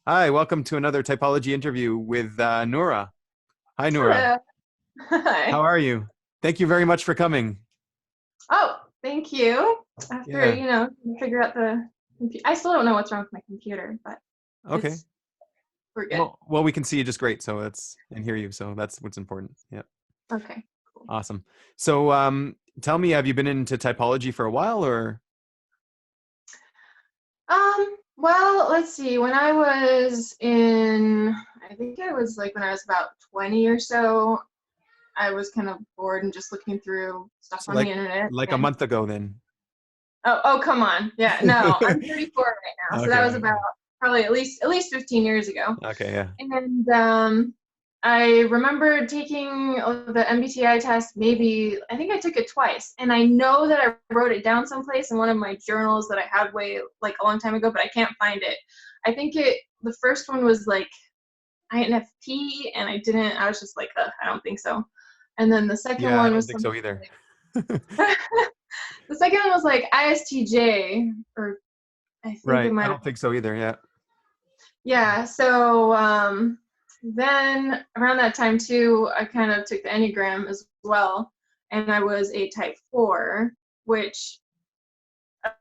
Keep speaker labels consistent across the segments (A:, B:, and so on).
A: Hi, welcome to another typology interview with Nourah. Hi, Nourah.
B: Hello.
A: How
B: Hi.
A: are you? Thank you very much for coming.
B: Oh, thank you. After,
A: Yeah.
B: figure out the I still don't know what's wrong with my computer, but
A: Okay.
B: it's we're good.
A: Well, we can see you just great, so that's and hear you, so that's what's important. Yeah.
B: Okay, cool.
A: Awesome. So, tell me, have you been into typology for a while, or?
B: Well, let's see. When I was in, I think I was like when I was about 20 or so, I was kind of bored and just looking through stuff
A: So,
B: on the internet.
A: like a
B: And
A: month ago, then?
B: oh, come on. Yeah, no, I'm 34 right now, so that
A: Okay.
B: was about probably at least 15 years ago.
A: Okay. Yeah.
B: And I remember taking the MBTI test, maybe, I think I took it twice. And I know that I wrote it down someplace in one of my journals that I had way, like a long time ago, but I can't find it. I think the first one was like INFP, and I was just like, ugh, I don't think so. And then the second
A: Yeah, I
B: one
A: don't
B: was
A: think
B: something
A: so either.
B: like, the second one was like ISTJ, or I think it
A: Right. I
B: might have.
A: don't think so either. Yeah.
B: Yeah, so then around that time too, I kind of took the Enneagram as well, and I was a type 4, which,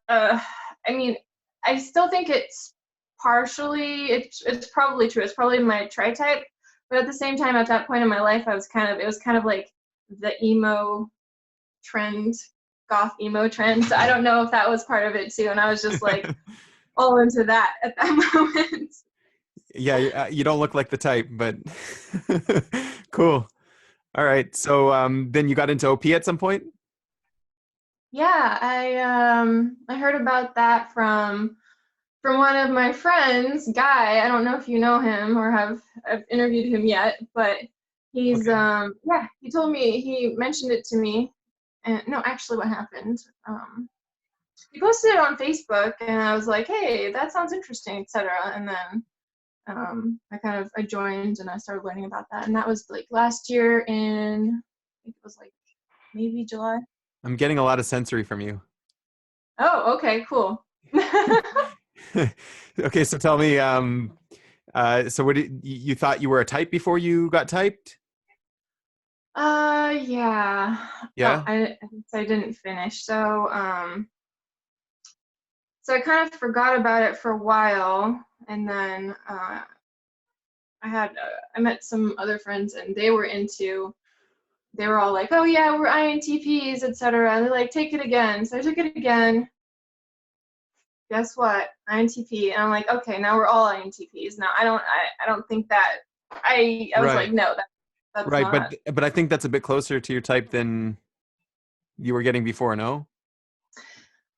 B: uh, I mean, I still think it's partially, it's probably true. It's probably my tri-type, but at the same time, at that point in my life, it was kind of like the emo trend, goth emo trend. So I don't know if that was part of it too, and I was just like all into that at that moment.
A: Yeah, you don't look like the type, but cool. All right. So then you got into OP at some point?
B: Yeah, I heard about that from one of my friends, Guy. I don't know if you know him or have interviewed him yet, but he's
A: Okay.
B: yeah, he told me, he mentioned it to me. And no, actually what happened? He posted it on Facebook, and I was like, "Hey, that sounds interesting," etc. And then I joined and I started learning about that. And that was like last year in, I think it was like maybe July.
A: I'm getting a lot of sensory from you.
B: Oh, okay, cool.
A: Okay, so tell me, so what did you thought you were a type before you got typed?
B: Yeah. Oh,
A: Yeah.
B: I didn't finish. So I kind of forgot about it for a while, and then I met some other friends, and they were all like, "Oh yeah, we're INTPs, etc." And they're like, "Take it again." So I took it again. Guess what? INTP, and I'm like, "Okay, now we're all INTPs." Now I don't think that I was
A: Right.
B: like, "No, that's
A: Right,
B: not."
A: but I think that's a bit closer to your type than you were getting before, no?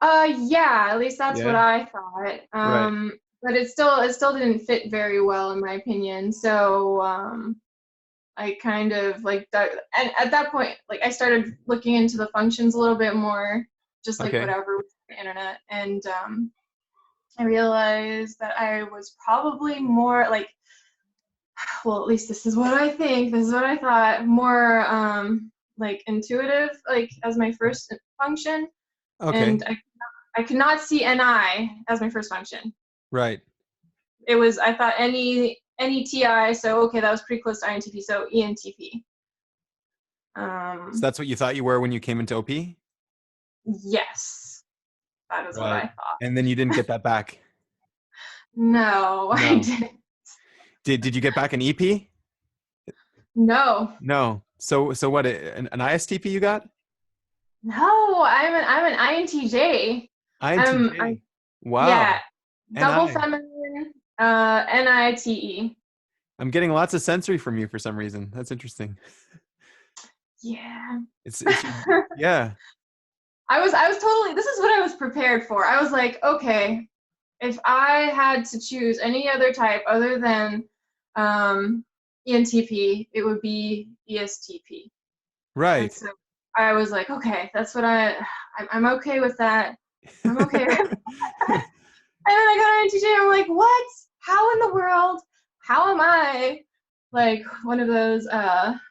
B: Yeah, at least that's what
A: Yeah.
B: I thought.
A: Right.
B: But it still didn't fit very well in my opinion. So I kind of like that, and at that point, like I started looking into the functions a little bit more, just like
A: Okay.
B: whatever was on the internet, and I realized that I was probably more like, well, at least this is what I think. This is what I thought. More like intuitive, like as my first function,
A: Okay.
B: and I could not see NI as my first function.
A: Right.
B: It was, I thought, any TI, so okay, that was pretty close to INTP, so ENTP.
A: So
B: Um,
A: that's what you thought you were when you came into OP?
B: yes, that is what
A: Right.
B: I thought.
A: And then you didn't get that back.
B: No, I
A: No.
B: didn't.
A: Did you get back an EP?
B: No,
A: No. So what an ISTP you got?
B: no, I'm an INTJ. I'm
A: INTJ.
B: yeah,
A: Wow.
B: double
A: NI.
B: feminine, NITE.
A: I'm getting lots of sensory from you for some reason. That's interesting.
B: Yeah.
A: It's yeah.
B: I was totally, this is what I was prepared for. I was like, okay, if I had to choose any other type other than um, ENTP, it would be ESTP. And
A: Right.
B: so I was like, okay, that's what I'm okay with that. I'm okay. And then I got on INTJ. I'm like, what? How in the world? How am I like one of those?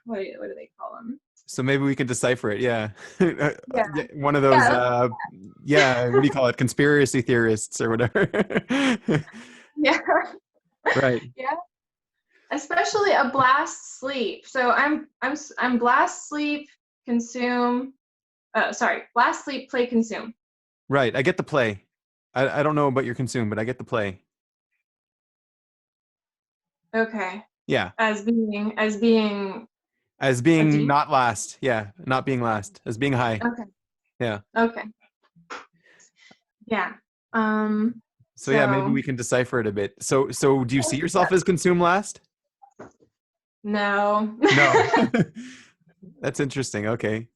B: What do they call them?
A: So maybe we can decipher it. Yeah.
B: Yeah,
A: Yeah, one of those
B: yeah,
A: yeah, what do you call it? Conspiracy theorists or whatever.
B: yeah.
A: Right.
B: Yeah, especially a blast sleep. So I'm blast sleep, consume. Blast sleep, play, consume.
A: Right. I get the play. I don't know about your consume, but I get the play.
B: Okay,
A: Yeah.
B: as being
A: As
B: a
A: being
B: D.
A: not last. Yeah. Not being last. As being high.
B: Okay,
A: Yeah.
B: okay, yeah. Um,
A: So yeah, maybe
B: so
A: we can decipher it a bit. So do you see
B: yeah.
A: yourself as consume last?
B: No,
A: No. That's interesting. Okay.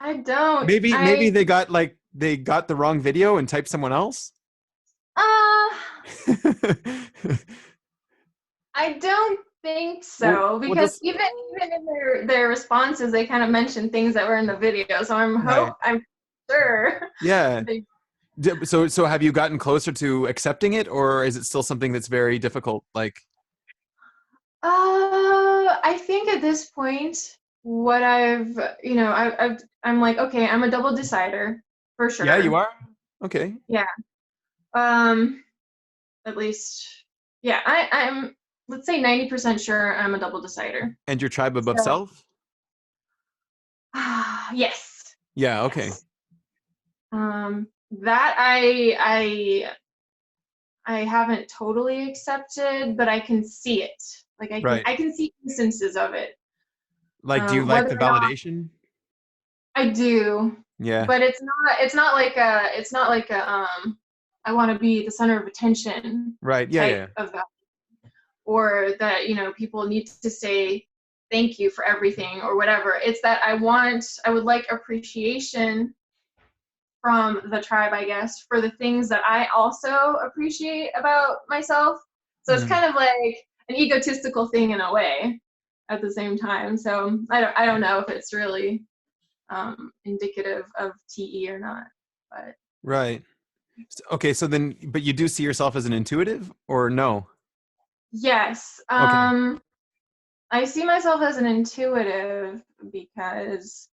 B: I don't.
A: Maybe they got the wrong video and typed someone else.
B: Uh, I don't think
A: Well,
B: so
A: well,
B: because
A: this
B: even in their responses, they kind of mentioned things that were in the video. So
A: right.
B: I'm sure
A: Yeah.
B: they.
A: So have you gotten closer to accepting it, or is it still something that's very difficult? Like,
B: I think at this point, what I'm like, okay, I'm a double decider for
A: yeah, you
B: sure.
A: are. Okay.
B: Yeah. Um, at least, yeah, I'm, let's say 90% sure I'm a double decider.
A: And your tribe above
B: So,
A: self?
B: yes,
A: Yeah. Okay.
B: yes. That I haven't totally accepted, but I can see it. Like
A: Right.
B: I can see instances of it.
A: Like, do you like
B: Whether
A: the
B: or not
A: validation?
B: I do,
A: Yeah.
B: but it's not like a I want to be the center of attention
A: Right. Yeah.
B: type
A: Yeah.
B: of that, or that people need to say thank you for everything or whatever. It's that I would like appreciation from the tribe, I guess, for the things that I also appreciate about myself. So it's
A: Mm.
B: kind of like an egotistical thing in a way at the same time. So I don't know if it's really indicative of TE or not. But
A: Right. Okay. So then, but you do see yourself as an intuitive, or no?
B: yes,
A: Okay.
B: I see myself as an intuitive because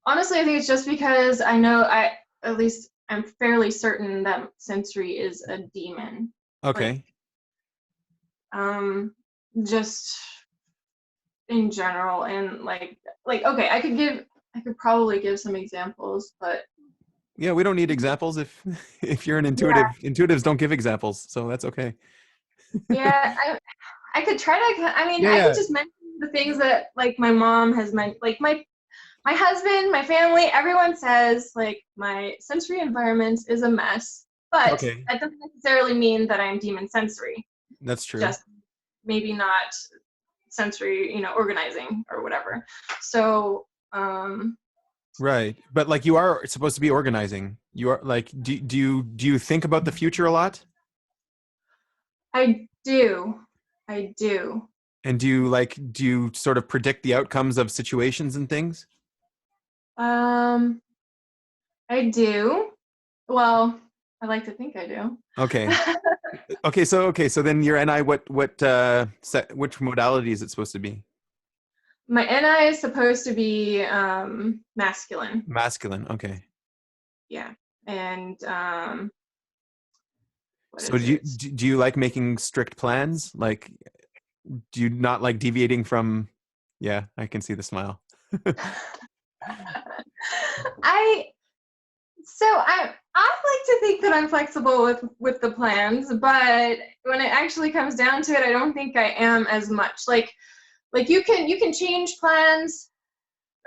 B: honestly, I think it's just because at least I'm fairly certain that sensory is a demon. Like,
A: Okay.
B: um, just in general, and okay, I could probably give some examples, but
A: Yeah, we don't need examples if if you're an
B: yeah,
A: intuitive. Intuitives don't give examples, so that's okay.
B: yeah, I could try to. I mean,
A: Yeah,
B: I could
A: yeah.
B: just mention the things that like my mom has meant, like my husband, my family, everyone says like my sensory environment is a mess, but
A: Okay,
B: that doesn't necessarily mean that I'm demon sensory.
A: that's true.
B: Just maybe not sensory, organizing or whatever. So,
A: Right, but like you are supposed to be organizing. You are like, do you think about the future a lot?
B: I do, I do.
A: And do you sort of predict the outcomes of situations and things?
B: Um, I do. Well, I like to think I do.
A: Okay. Okay, so then your NI, which modality is it supposed to be?
B: My NI is supposed to be masculine.
A: Masculine. Okay.
B: Yeah. And what
A: So
B: is it?
A: do you like making strict plans? Like, do you not like deviating from? Yeah, I can see the smile.
B: I I like to think that I'm flexible with the plans, but when it actually comes down to it, I don't think I am as much. Like you can change plans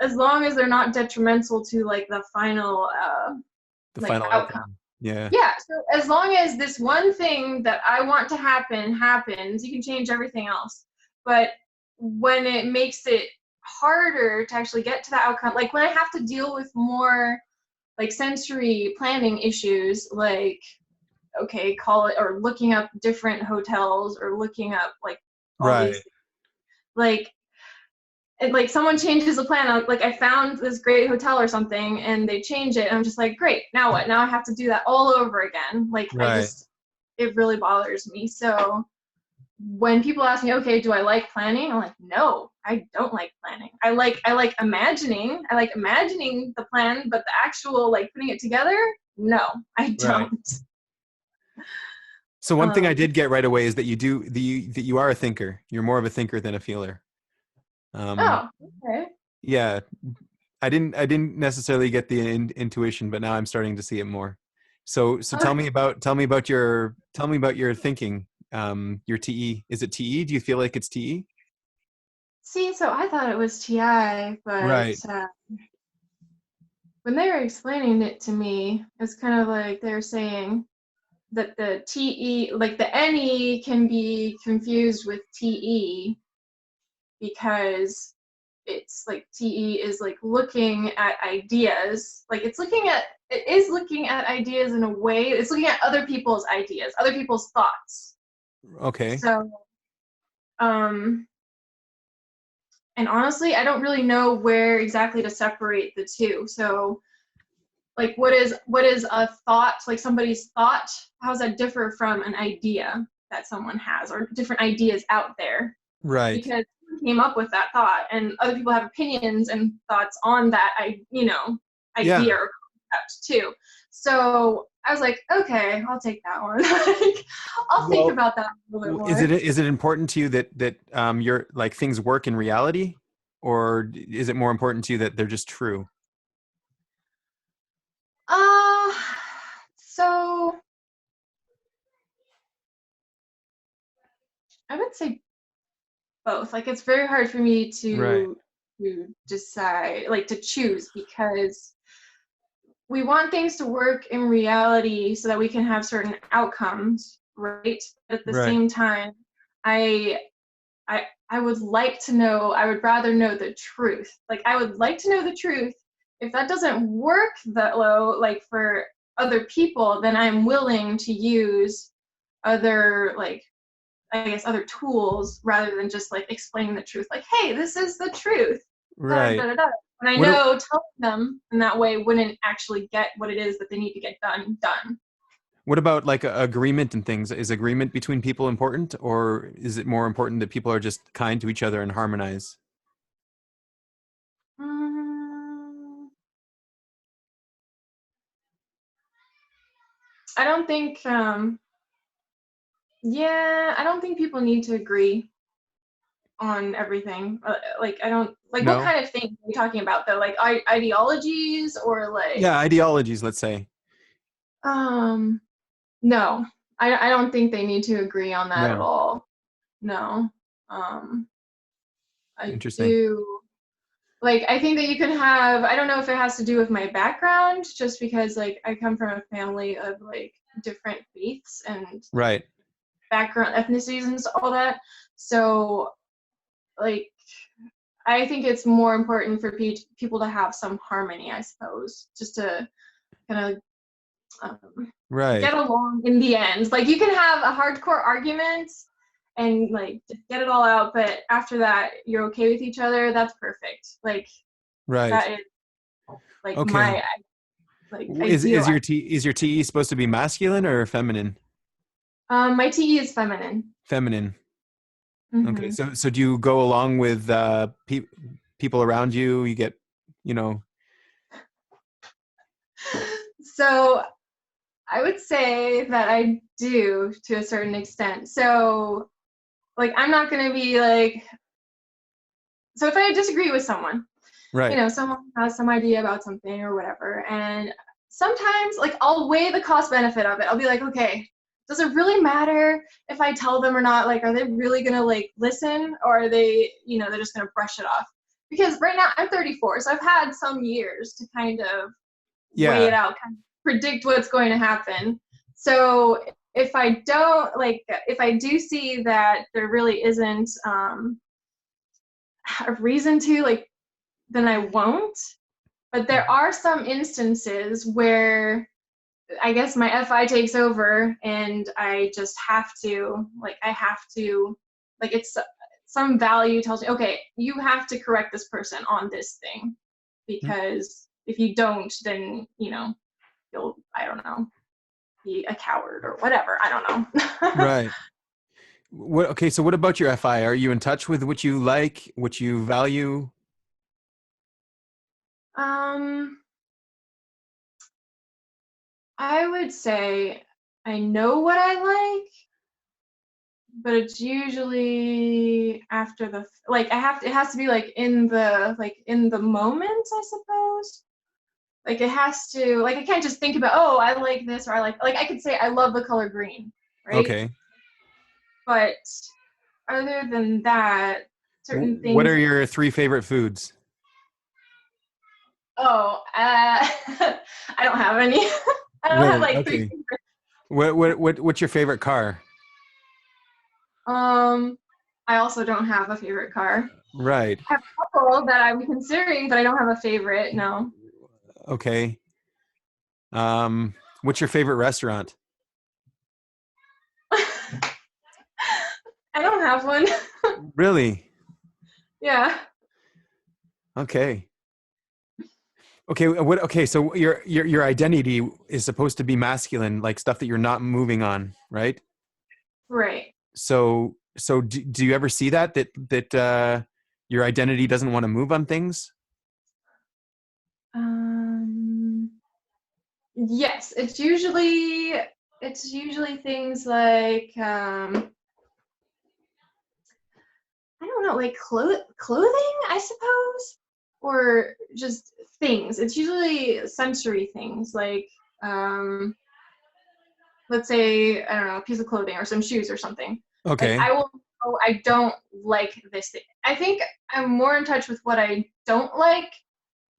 B: as long as they're not detrimental to like the final
A: The
B: like
A: final
B: outcome.
A: outcome. Yeah.
B: Yeah, so as long as this one thing that I want to happen happens, you can change everything else. But when it makes it harder to actually get to the outcome, like when I have to deal with more like sensory planning issues, like okay, call it, or looking up different hotels, or looking up like all
A: Right.
B: these, like like someone changes the plan, like I found this great hotel or something and they change it, and I'm just like, great, now what? Now I have to do that all over again. Like
A: Right.
B: it really bothers me. So when people ask me, okay, do I like planning? I'm like, no, I don't like planning. I like imagining the plan, but the actual like putting it together, no, I
A: Right.
B: don't.
A: So one thing I
B: Um,
A: did get right away is that that you are a thinker. You're more of a thinker than a feeler. Um,
B: oh, okay.
A: yeah, I didn't necessarily get the intuition, but now I'm starting to see it more. So tell me about your thinking. Your TE. Is it TE? Do you feel like it's TE?
B: See, so I thought it was TI, but
A: Right.
B: when they were explaining it to me, it's kind of like they're saying that the TE, like the NE, can be confused with TE because it's like TE is like looking at ideas, like it is looking at ideas in a way, it's looking at other people's ideas, other people's thoughts.
A: Okay.
B: So, um, and honestly, I don't really know where exactly to separate the two. So, like, what is a thought, like somebody's thought? How does that differ from an idea that someone has, or different ideas out there?
A: Right.
B: Because someone came up with that thought, and other people have opinions and thoughts on that,
A: Yeah.
B: idea or concept too. So I was like, okay, I'll take that one. Like, I'll think
A: Well,
B: about that a little bit more.
A: is it important to you that your like things work in reality, or is it more important to you that they're just true?
B: Uh, so I would say both. Like, it's very hard for me
A: Right.
B: to decide, like to choose, because we want things to work in reality so that we can have certain outcomes, right? But at the
A: Right.
B: same time, I I would like to know, I would rather know the truth. Like, I would like to know the truth. If that doesn't work that low, like for other people, then I'm willing to use other, like, I guess, other tools rather than just like explaining the truth. Like, hey, this is the truth. Da, da,
A: Right.
B: da, da. And I
A: What a-
B: know telling them in that way wouldn't actually get what it is that they need to get done.
A: what about like agreement and things? Is agreement between people important, or is it more important that people are just kind to each other and harmonize?
B: Mm, I don't think, yeah, I don't think people need to agree on everything. Like, I don't, like, what
A: No.
B: kind of things are we talking about though? Like, ideologies, or like,
A: Yeah, ideologies, let's say.
B: um, no, I don't think they need to agree on that at
A: No.
B: all. No. Um, I
A: Interesting.
B: do. Like, I think that you can have, I don't know if it has to do with my background, just because like I come from a family of like different faiths and
A: Right.
B: background ethnicities and all that. So, like, I think it's more important for people to have some harmony, I suppose, just to kind of get
A: Right.
B: along in the end. Like, you can have a hardcore argument and like just get it all out, but after that, you're okay with each other. That's perfect. Like,
A: Right.
B: that is like
A: Okay.
B: my like ideal.
A: Is your TE supposed to be masculine or feminine?
B: My TE is feminine.
A: Feminine. Okay.
B: Hmm.
A: So do you go along with people around you? You get, you know,
B: So I would say that I do, to a certain extent. So, like, I'm not going to be like, so if I disagree with someone,
A: right.
B: someone has some idea about something or whatever, and sometimes, like, I'll weigh the cost benefit of it. I'll be like, okay, does it really matter if I tell them or not? Like, are they really gonna like listen, or are they, they're just gonna brush it off? Because right now I'm 34, so I've had some years to kind of weigh
A: Yeah.
B: it out, kind of predict what's going to happen. So if I don't, like, if I do see that there really isn't a reason to, like, then I won't. But there are some instances where I guess my FI takes over and I just have to, like, like, it's some value tells me, okay, you have to correct this person on this thing, because if you don't, then, you'll, I don't know, be a coward or whatever. I don't know.
A: Right. Okay, so what about your FI? Are you in touch with what you like, what you value?
B: um, I would say I know what I like, but it's usually after the like it has to be like in the moment, I suppose. Like it has to like I can't just think about, oh, I like this, or I could say I love the color green, right?
A: Okay.
B: But other than that, certain
A: What
B: things.
A: are your three favorite foods?
B: Oh, I don't have any. I don't have
A: Really?
B: like three.
A: Okay. What's your favorite car?
B: Um, I also don't have a favorite car.
A: Right.
B: I have a couple that I'm considering, but I don't have a favorite. No.
A: Okay. What's your favorite restaurant?
B: I don't have one.
A: Really?
B: Yeah.
A: Okay. Okay, what okay, so your identity is supposed to be masculine, like stuff that you're not moving on, right?
B: Right.
A: So do you ever see that your identity doesn't want to move on things?
B: Um, yes, it's usually things like I don't know, like clothing, I suppose, or just things. It's usually sensory things like um let's say, I don't know, a piece of clothing or some shoes or something. Like
A: Okay.
B: I will, oh, I don't like this thing. I think I'm more in touch with what I don't like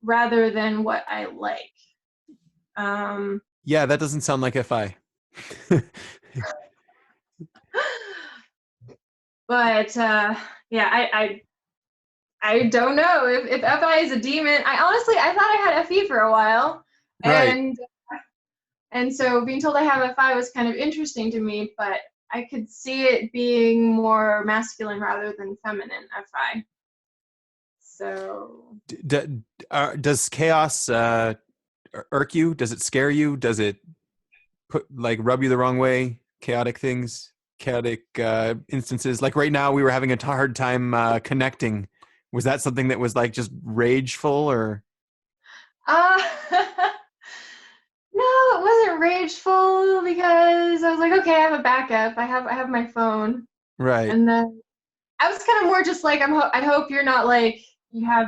B: rather than what I like. Um,
A: Yeah, that doesn't sound like FI.
B: but yeah, I don't know if FI is a demon. I thought I had FE for a while,
A: Right.
B: and so being told I have FI was kind of interesting to me, but I could see it being more masculine rather than feminine FI. So
A: Does chaos irk you? Does it scare you? Does it rub you the wrong way? Chaotic things, chaotic instances. Like right now, we were having a hard time connecting. Was that something that was like just rageful or?
B: Uh, no, it wasn't rageful because I was like, okay, I have a backup. I have my phone,
A: Right.
B: and then I was kind of more just like, I hope you're not like you have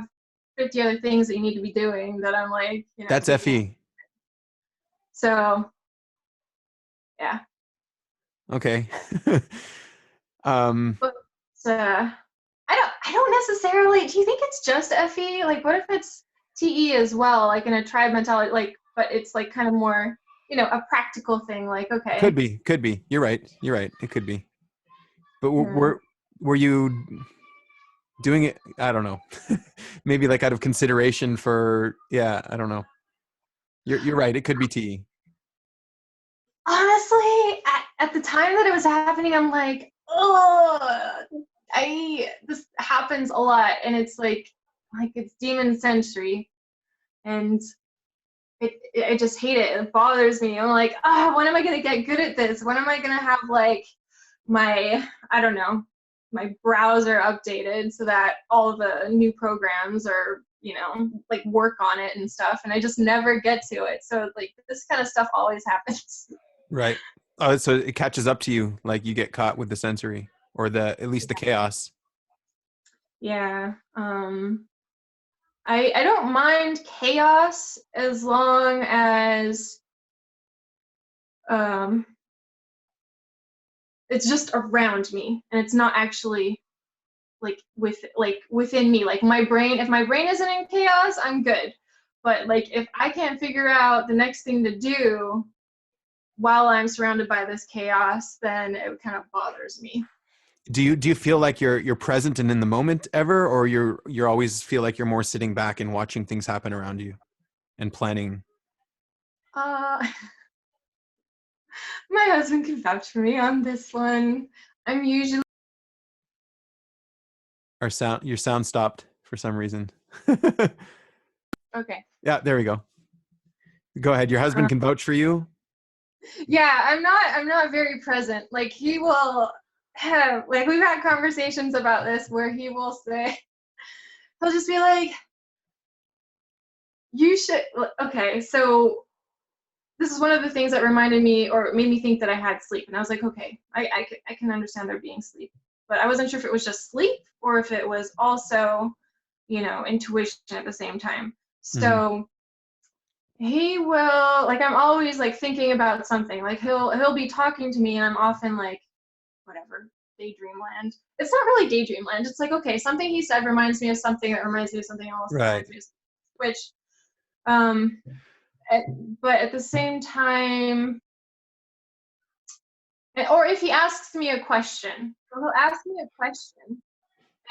B: 50 other things that you need to be doing that I'm like,
A: That's
B: taking up.
A: FE.
B: So yeah,
A: Okay. um,
B: but I don't necessarily. Do you think it's just FE? Like, what if it's TE as well, like in a tribe mentality, like, but it's like kind of more, a practical thing. Like,
A: could
B: okay,
A: be, could be. You're right. You're right. It could be. But
B: yeah.
A: were you doing it? I don't know. Maybe like out of consideration for yeah. I don't know. You're right. It could be TE.
B: Honestly, at the time that it was happening, I'm like, oh, this happens a lot, and it's like it's demon sensory, and I just hate it. It bothers me. I'm like, when am I gonna get good at this? When am I gonna have like my, I don't know, my browser updated so that all the new programs are, like work on it and stuff, and I just never get to it. So like this kind of stuff always happens.
A: Right. Oh, so it catches up to you, like you get caught with the sensory or the at least the chaos.
B: Yeah. I don't mind chaos as long as um it's just around me and it's not actually within me. Like my brain, if my brain isn't in chaos, I'm good. But like if I can't figure out the next thing to do while I'm surrounded by this chaos, then it kind of bothers me.
A: Do you feel like you're present and in the moment ever, or you're always feel like you're more sitting back and watching things happen around you and planning?
B: Uh my husband can vouch for me on this one. I'm usually
A: Our sound your sound stopped for some reason.
B: okay.
A: Yeah, there we go. Go ahead. Your husband can vouch for you.
B: Yeah, I'm not very present. Like he will have, like we've had conversations about this where he will say, he'll just be like, you should, okay, so this is one of the things that reminded me or made me think that I had sleep. And I was like, okay, I can understand there being sleep. But I wasn't sure if it was just sleep or if it was also, intuition at the same time.
A: Hmm.
B: So he will, like, I'm always like thinking about something. Like he'll be talking to me and I'm often like, whatever, daydream land. It's not really daydream land. It's like, okay, something he said reminds me of something that reminds me of something else that
A: Right.
B: reminds me of something, which um at, but at the same time, or if he asks me a question, he'll ask me a question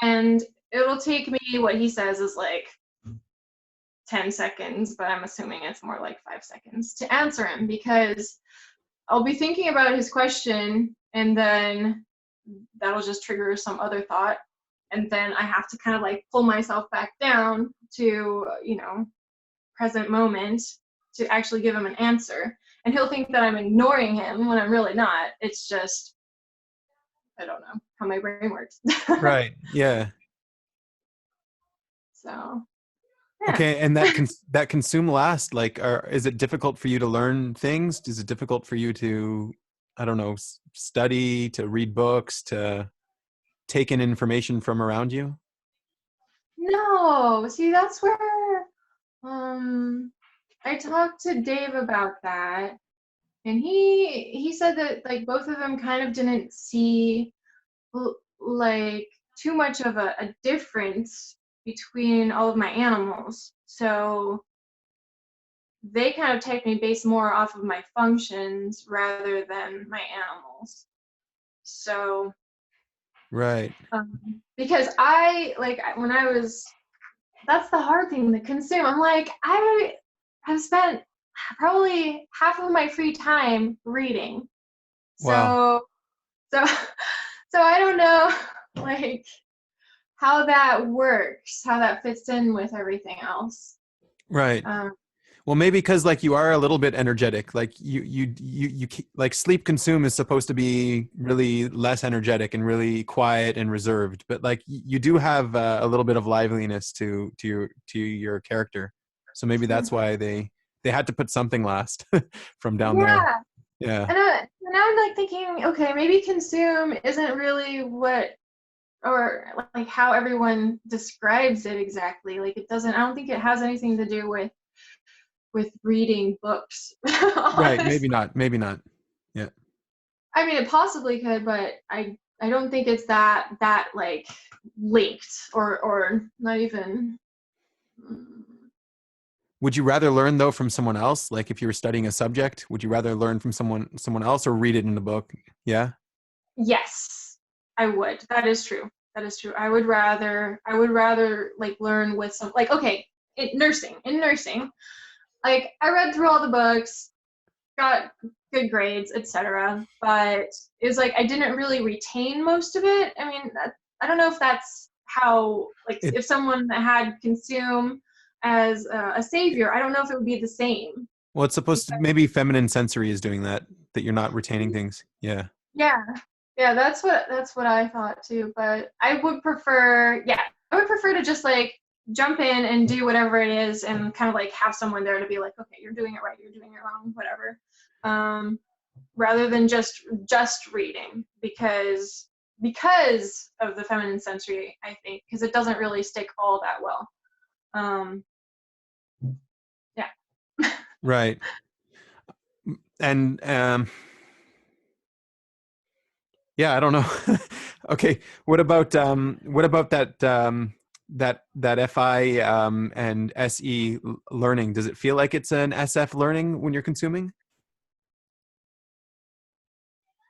B: and it'll take me, what he says is like 10 seconds, but I'm assuming it's more like 5 seconds to answer him, because I'll be thinking about his question and then that'll just trigger some other thought. And then I have to kind of like pull myself back down to, present moment to actually give him an answer. And he'll think that I'm ignoring him when I'm really not. It's just, I don't know how my brain works.
A: Right. Yeah.
B: So, yeah.
A: Okay. And that consume last, like, is it difficult for you to learn things? Is it difficult for you to, I don't know, study, to read books, to take in information from around you?
B: No, see, that's where I talked to Dave about that, and he said that like both of them kind of didn't see like too much of a difference between all of my animals. So they kind of take me based more off of my functions rather than my animals. So
A: Right.
B: because I like when I was, that's the hard thing to consume. I'm like, I have spent probably half of my free time reading.
A: Wow.
B: So so I don't know like how that works, how that fits in with everything else.
A: Right.
B: Um,
A: Well, maybe because like you are a little bit energetic, like like sleep consume is supposed to be really less energetic and really quiet and reserved, but like you do have a little bit of liveliness to your character. So maybe that's why they had to put something last from down there.
B: yeah,
A: Yeah.
B: and now I'm like thinking, okay, maybe consume isn't really what, or like how everyone describes it exactly. Like it doesn't. I don't think it has anything to do with reading books.
A: Right. Maybe
B: Honestly,
A: not. Maybe not. Yeah.
B: I mean, it possibly could, but I don't think it's that like linked or not even. mm,
A: Would you rather learn though from someone else? Like if you were studying a subject, would you rather learn from someone else or read it in a book? Yeah.
B: Yes, I would. That is true. That is true. I would rather like learn with some, like, okay, in nursing, like I read through all the books, got good grades, etc. But it was like I didn't really retain most of it. I mean, I don't know if that's how, like,
A: It
B: if someone had consume as a savior, I don't know if it would be the same.
A: Well, it's supposed to,
B: Because,
A: maybe feminine sensory is doing that, that you're not retaining things. Yeah.
B: yeah, yeah, that's what I thought too. But I would prefer to just like jump in and do whatever it is, and kind of like have someone there to be like, okay, you're doing it right, you're doing it wrong, whatever. Um, Rather than just reading, because of the feminine sensory, I think, because it doesn't really stick all that well. Um, yeah.
A: Right. And yeah, I don't know. Okay. What about that FI and SE learning? Does it feel like it's an SF learning when you're consuming?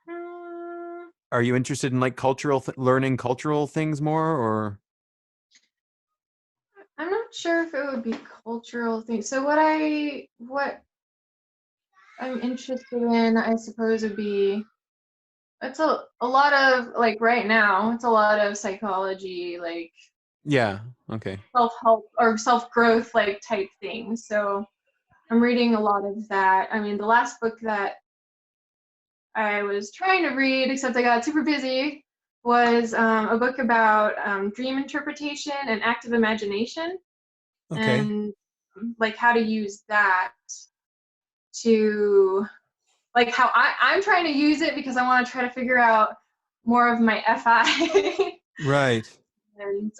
B: Hmm,
A: Are you interested in like learning cultural things more, or
B: I'm not sure if it would be cultural things. So what I'm interested in, I suppose, would be, it's a lot of, like, right now it's a lot of psychology, like
A: yeah, okay.
B: self-help or self-growth like type things. So I'm reading a lot of that. I mean, the last book that I was trying to read, except I got super busy, was a book about dream interpretation and active imagination,
A: Okay.
B: and like how to use that to like how I'm trying to use it because I want to try to figure out more of my FI
A: Right.
B: and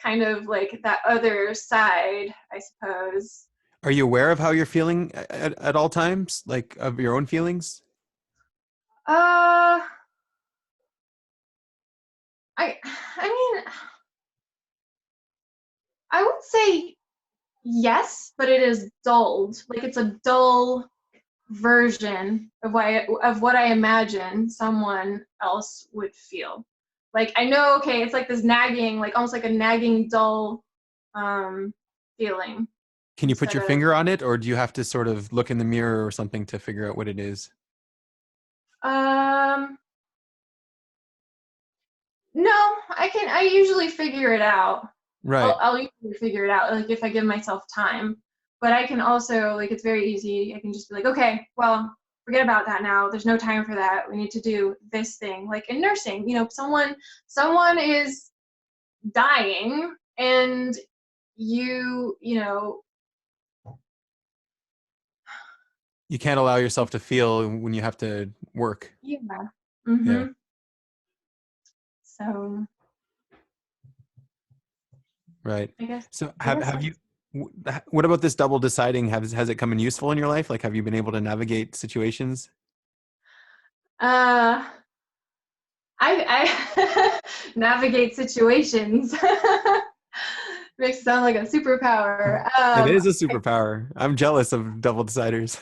B: kind of like that other side, I suppose.
A: Are you aware of how you're feeling at all times, like of your own feelings?
B: Uh, I I mean, I would say yes, but it is dulled. Like it's a dull version of what I imagine someone else would feel. Like I know, okay, it's like this nagging, like almost like a nagging, dull feeling
A: Can you put
B: instead
A: your
B: of
A: finger on it, or do you have to sort of look in the mirror or something to figure out what it is?
B: um no, I usually figure it out.
A: Right.
B: I'll usually figure it out, like if I give myself time. But I can also like it's very easy. I can just be like, okay, well, forget about that now. There's no time for that. We need to do this thing. Like in nursing, someone is dying and you know,
A: You can't allow yourself to feel when you have to work.
B: yeah.
A: Yeah.
B: Mhm. So
A: Right.
B: I guess
A: So
B: I guess
A: have you
B: that's
A: what about this double deciding? Has it come in useful in your life? Like have you been able to navigate situations?
B: uh I navigate situations. Makes it sound like a superpower.
A: It is a superpower. I'm jealous of double deciders.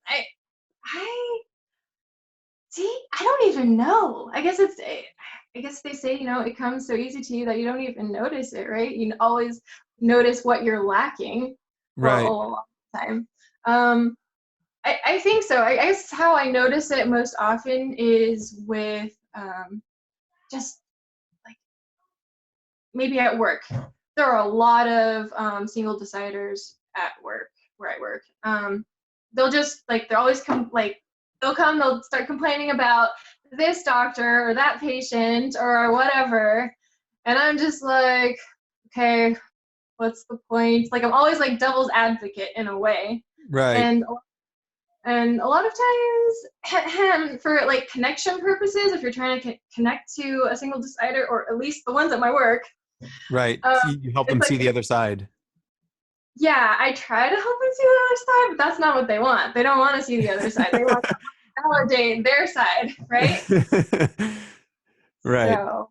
B: I see. I don't even know. I guess they say it comes so easy to you that you don't even notice it, right? You always notice what you're lacking. Well, a
A: Right.
B: lot of the time. Um, I think so. I guess how I notice it most often is with just like maybe at work. There are a lot of single deciders at work where I work. They'll just like they're always they'll start complaining about this doctor or that patient or whatever, and I'm just like, okay, what's the point? Like I'm always like devil's advocate in a way,
A: Right.
B: and a lot of times for like connection purposes, if you're trying to connect to a single decider or at least the ones at my work,
A: Right.
B: um,
A: So you help
B: it's
A: them
B: like
A: see the other side.
B: yeah, I try to help them see the other side, but that's not what they want. They don't want to see the other side. They want to validate their side, right?
A: Right.
B: So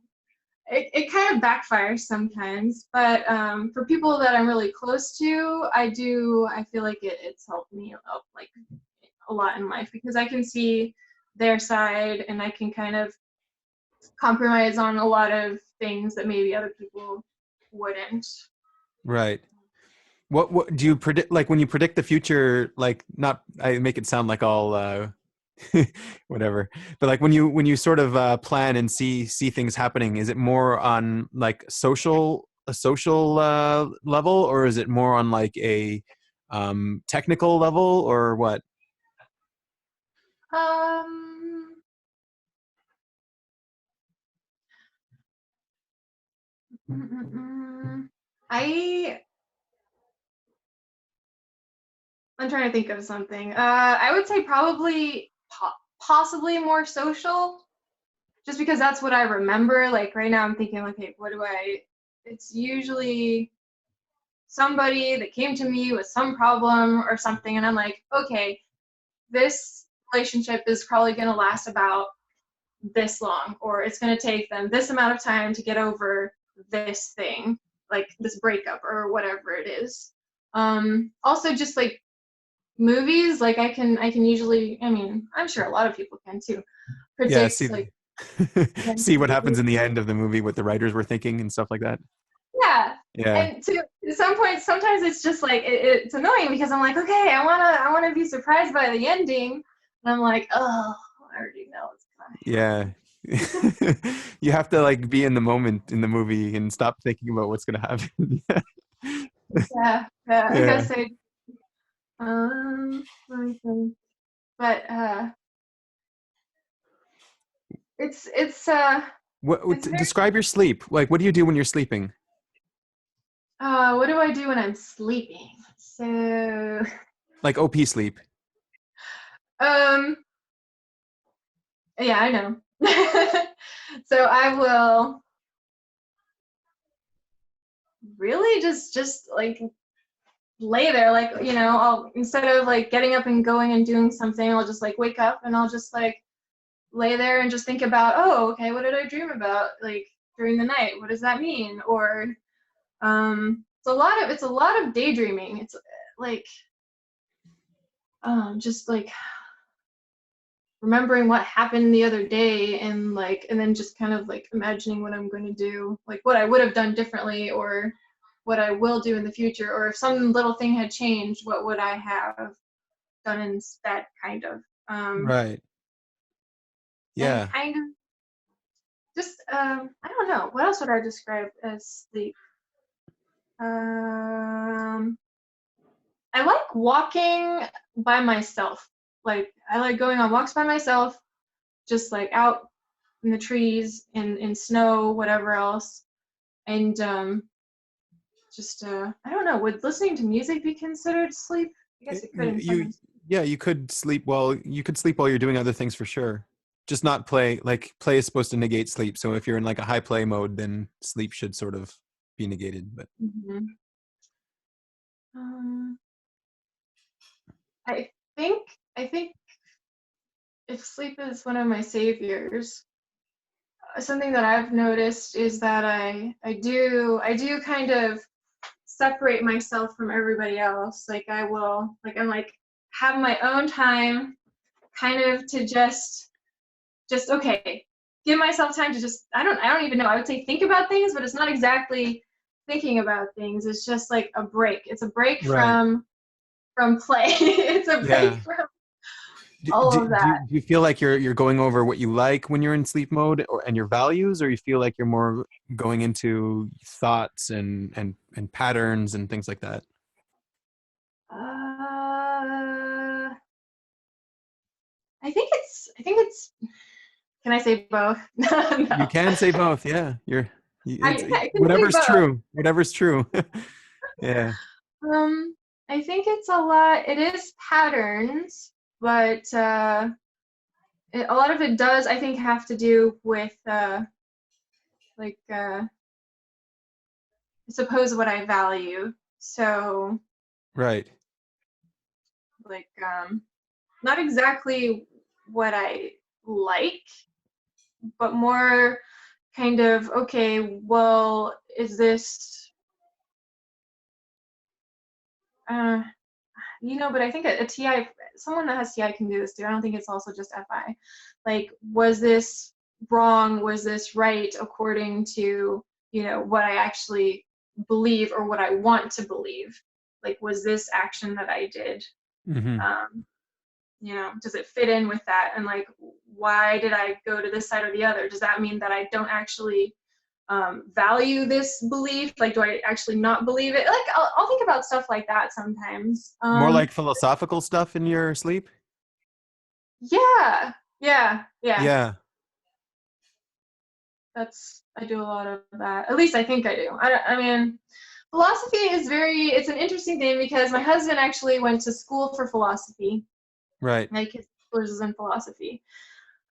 B: it kind of backfires sometimes. But for people that I'm really close to, I feel like it's helped me out like a lot in life because I can see their side and I can kind of compromise on a lot of things that maybe other people wouldn't.
A: Right. What do you predict, like when you predict the future, like not I make it sound like all whatever, but like when you sort of plan and see things happening, is it more on like a social level, or is it more on like a technical level, or what?
B: Um, mm, mm, mm. I I'm trying to think of something. I would say probably possibly more social, just because that's what I remember. Like right now, I'm thinking, okay, what do I? It's usually somebody that came to me with some problem or something, and I'm like, okay, this relationship is probably going to last about this long, or it's going to take them this amount of time to get over this thing, like this breakup or whatever it is. Also, just like movies, like I can usually, I mean, I'm sure a lot of people can too,
A: Yeah,
B: predict
A: see
B: like
A: see what happens
B: movies.
A: in the end of the movie, what the writers were thinking and stuff like that.
B: Yeah.
A: Yeah.
B: And to some point, sometimes it's just like it's annoying because I'm like, okay, I wanna be surprised by the ending, and I'm like, oh, I already know what's
A: Yeah.
B: gonna happen.
A: You have to like be in the moment in the movie and stop thinking about what's going to happen.
B: Yeah, yeah, I
A: Yeah.
B: guess let me think. But it's it's uh it's very
A: Describe your sleep. Like, what do you do when you're sleeping?
B: What do I do when I'm sleeping? So,
A: Like OP sleep.
B: um, yeah, I know. So I will really just like lay there, like, I'll, instead of like getting up and going and doing something, I'll just like wake up and I'll just like lay there and just think about, oh, okay, what did I dream about like during the night? What does that mean? Or it's a lot of daydreaming. It's like just like remembering what happened the other day, and like, and then just kind of like imagining what I'm going to do, like what I would have done differently, or what I will do in the future, or if some little thing had changed, what would I have done instead, kind of.
A: Right.
B: And
A: Yeah.
B: kind of just I don't know, what else would I describe as sleep? um I like walking by myself. Like, I like going on walks by myself, just like out in the trees, in snow, whatever else. And just I don't know, would listening to music be considered sleep? I guess it could in some
A: You,
B: instances.
A: yeah, you could sleep while you're doing other things for sure. Just not play. Like play is supposed to negate sleep. So if you're in like a high play mode, then sleep should sort of be negated. But
B: Mhm. Um, I think I think if sleep is one of my saviors, something that I've noticed is that I do kind of separate myself from everybody else. Like, I will, like, I'm like, have my own time, kind of, to just okay, give myself time to just, I don't even know, I would say think about things, but it's not exactly thinking about things. It's just like a break. It's a break
A: right.
B: from play. It's a break
A: Yeah.
B: from all of that.
A: Do you feel like you're going over what you like when you're in sleep mode, or and your values, or you feel like you're more going into thoughts and patterns and things like that?
B: uh I think it's can I say both?
A: You
B: No.
A: can say both. Yeah. It's
B: I can say
A: whatever's
B: both.
A: true. Whatever's true. Yeah.
B: Um, I think it's a lot. It is patterns, but a lot of it does, I think, have to do with like I suppose what I value. So
A: Right.
B: like not exactly what I like, but more kind of, okay, well, is this uh but I think a TI, someone that has TI can do this too. I don't think it's also just FI. Like, was this wrong? Was this right according to, what I actually believe or what I want to believe? Like, was this action that I did,
A: Hmm.
B: um, does it fit in with that? And like, why did I go to this side or the other? Does that mean that I don't actually value this belief? Like, do I actually not believe it? Like, I'll think about stuff like that sometimes.
A: More like philosophical stuff in your sleep?
B: Yeah, yeah.
A: Yeah.
B: I do a lot of that. At least I think I do. I mean, philosophy is it's an interesting thing because my husband actually went to school for philosophy.
A: Right.
B: Like, his bachelor's is in philosophy.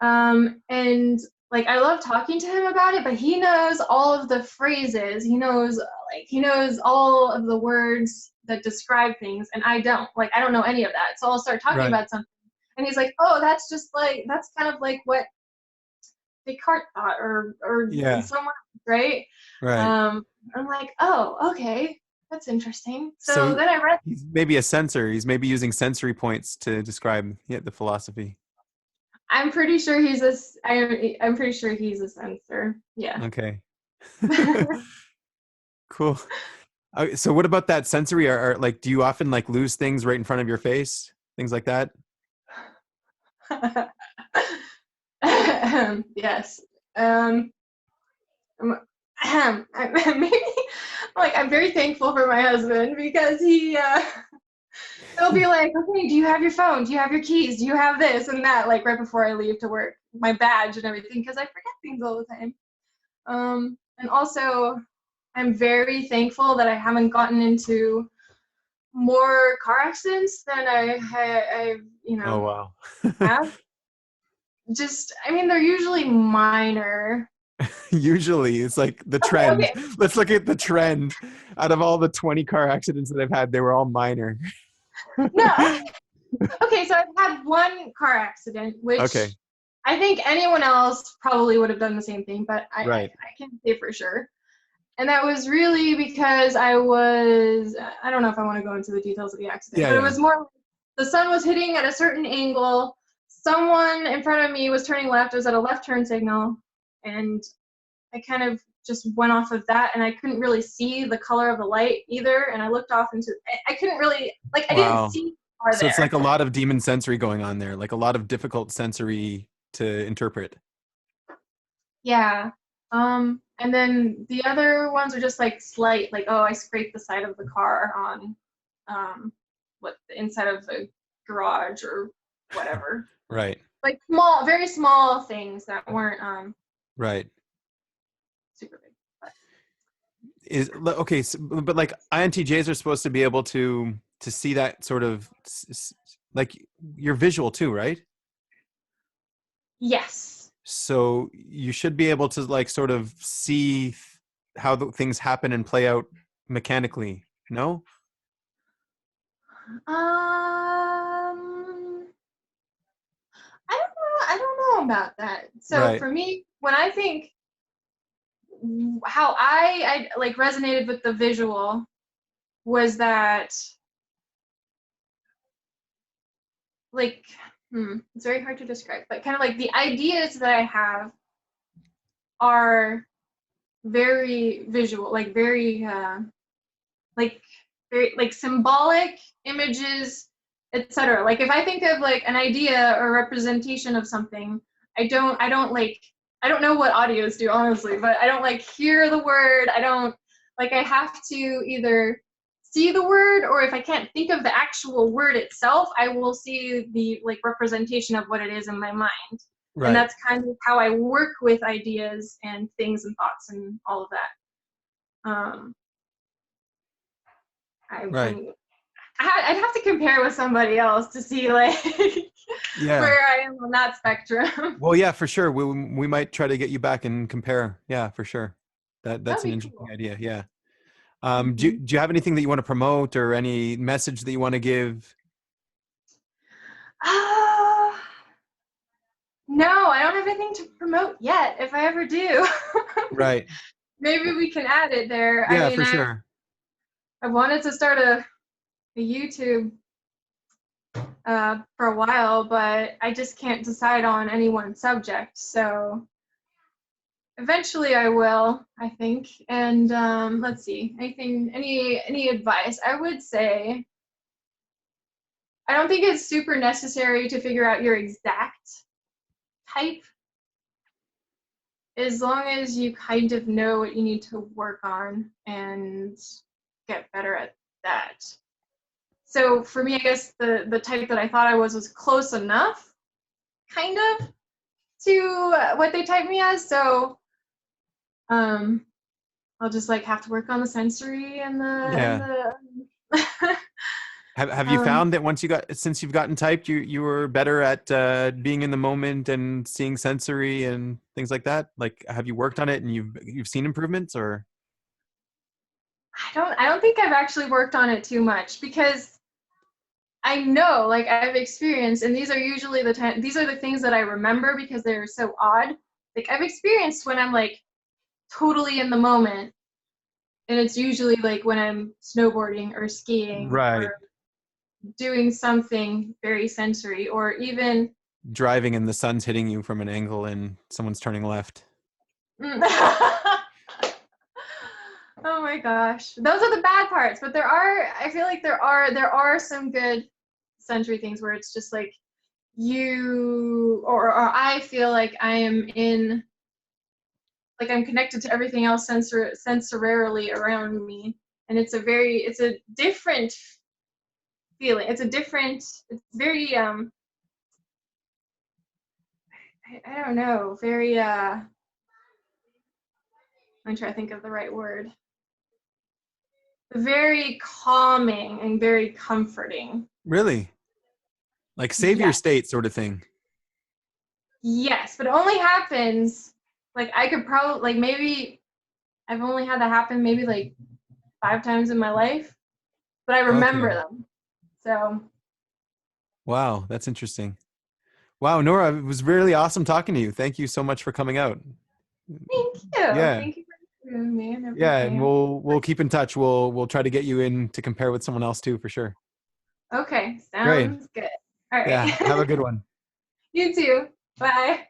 B: And like, I love talking to him about it, but he knows all of the phrases. He knows all of the words that describe things, and I don't. Like, I don't know any of that. So I'll start talking
A: Right.
B: about something, and he's like, "Oh, that's kind of like what Descartes thought, or
A: Yeah.
B: someone, right?"
A: Right.
B: Um, I'm like, "Oh, okay, that's interesting." So
A: So
B: then I read.
A: he's maybe a sensor. He's maybe using sensory points to describe, yeah, the philosophy.
B: I'm pretty sure he's a. I'm pretty sure he's a censor. Yeah.
A: Okay. Cool. So what about that sensory? Like, do you often like lose things right in front of your face? Things like that?
B: Yes. Um, maybe, like, I'm very thankful for my husband because he'll be like, "Okay, do you have your phone? Do you have your keys? Do you have this and that?" Like, right before I leave to work, my badge and everything, because I forget things all the time. And also, I'm very thankful that I haven't gotten into more car accidents than I
A: Oh wow.
B: have. Just, I mean, they're usually minor.
A: Usually it's like the
B: Okay,
A: trend.
B: okay.
A: Let's look at the trend. Out of all the 20 car accidents that I've had, they were all minor.
B: No, okay, so I've had one car accident, which
A: Okay.
B: I think anyone else probably would have done the same thing, but
A: Right.
B: I can say for sure. And that was really because I don't know if I want to go into the details of the accident,
A: Yeah,
B: but it
A: yeah.
B: was more, the sun was hitting at a certain angle. Someone in front of me was turning left. It was at a left turn signal. And I kind of just went off of that, and I couldn't really see the color of the light either. And I looked off into, I couldn't really, like, I didn't
A: Wow.
B: see far
A: So it's like
B: there.
A: a lot of demon sensory going on there, like a lot of difficult sensory to interpret.
B: Yeah. And then the other ones are just like slight, like, oh, I scraped the side of the car on what the inside of the garage or whatever.
A: Right.
B: Like small, very small things that weren't
A: Right.
B: super big. But
A: Is okay, so, but like INTJs are supposed to be able to see that sort of like you're visual too, right?
B: yes.
A: So you should be able to like sort of see how the things happen and play out mechanically. No?
B: I don't know about that. So
A: Right.
B: for me, when I think how I like resonated with the visual was that like it's very hard to describe, but kind of like the ideas that I have are very visual, like like very like symbolic images, etc. Like if I think of like an idea or representation of something, I don't know what audios do honestly, but I don't like hear the word. I don't like I have to either see the word, or if I can't think of the actual word itself, I will see the like representation of what it is in my mind. And
A: Right.
B: that's kind of how I work with ideas and things and thoughts and all of that. Um,
A: Right.
B: I'm I'd have to compare with somebody else to see like
A: Yeah.
B: where I am on that spectrum.
A: Well, yeah, for sure. We might try to get you back and compare. Yeah, for sure.
B: That'd
A: That's an
B: be
A: interesting
B: cool.
A: idea. Yeah.
B: Hmm.
A: Do you have anything that you want to promote or any message that you want to give?
B: Uh, no, I don't have anything to promote yet. If I ever do,
A: Right.
B: maybe we can add it there. I
A: Yeah,
B: mean,
A: for sure.
B: I wanted to start a YouTube for a while, but I just can't decide on any one subject. So eventually I will, I think. And let's see, any advice? I would say I don't think it's super necessary to figure out your exact type, as long as you kind of know what you need to work on and get better at that. So for me, I guess the type that I thought I was close enough, kind of, to what they typed me as. So um, I'll just like have to work on the sensory and
A: Yeah.
B: the
A: Have you
B: um,
A: found that once you got since you've gotten typed, you were better at being in the moment and seeing sensory and things like that? Like, have you worked on it and you've seen improvements or?
B: I don't think I've actually worked on it too much, because I know, like I've experienced, and these are usually these are the things that I remember because they're so odd. Like I've experienced when I'm like totally in the moment, and it's usually like when I'm snowboarding or skiing
A: Right.
B: or doing something very sensory, or even
A: Driving and the sun's hitting you from an angle and someone's turning left.
B: oh my gosh, those are the bad parts. But I feel like there are some good sensory things where it's just like or I feel like I am in, like I'm connected to everything else sensorially around me, and it's a different feeling. It's very I don't know, very I'm trying to think of the right word. very calming and very comforting.
A: Really? Like savior
B: Yes.
A: state sort of thing.
B: Yes, but it only happens like I could probably like maybe I've only had that happen maybe like 5 times in my life, but I remember
A: Okay.
B: them. So
A: Wow, that's interesting. Wow, Nourah, it was really awesome talking to you. Thank you so much for coming out.
B: thank you.
A: Yeah.
B: Thank you for having me and
A: Yeah, and
B: everything.
A: we'll keep in touch. We'll try to get you in to compare with someone else too, for sure.
B: Okay,
A: Great.
B: sounds good. All right.
A: Yeah, have a good one.
B: You too. Bye.